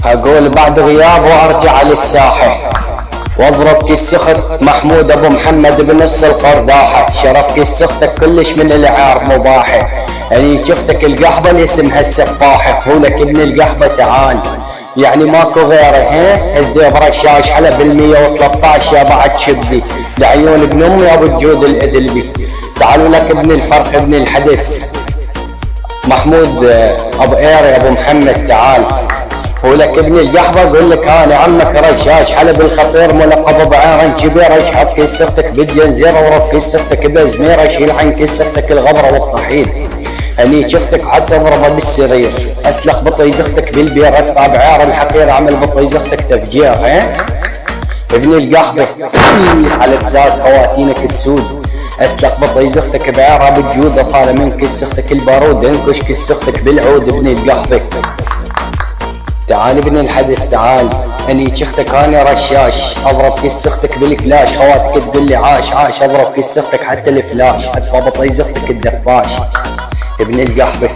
اقول بعد غياب وارجع للساحة واضرب كيس اخت محمود ابو محمد بنص القرداحة. شرف كيس اختك كلش من العار مباحة، اني اختك القحبة اللي اسمها السفاحة. ولك ابن القحبة تعال يعني ماكو غيره. الذيب رشاش على بال113 يا بعد شبي لعيون ابن امي ابو الجود الادلبي. تعالوا لك ابن الفرخ ابن الحدث محمود ابو ايري ابو محمد تعال. ولك ابن القحبة اقول لك انا عمك رشاش حلب الخطير ملقب بعيرا كبير. اشحط كيس اختك بالجنزيره ورب كيس اختك بزميره. شيل عن كيس اختك الغبره والطحين. اني اختك حتى اضربها بالسرير. اسلخ بطيز اختك بالبير. ادفع بعير الحقير اعمل بطيز اختك تفجير. ابن القحبة على بزاز خواتينك السود. اسلخ بطيز اختك بعيرها بالجود. طالع من كيس اختك البارود. انكش كيس اختك بالعود. ابن القحبة تعال ابن الحدث تعال. اني اختك انا رشاش اضرب كيس اختك بالكلاش. خواتك تقول لي عاش عاش اضرب كيس اختك حتى الفلاش. ادفع بطيز اختك الدفاش. ابن القحبة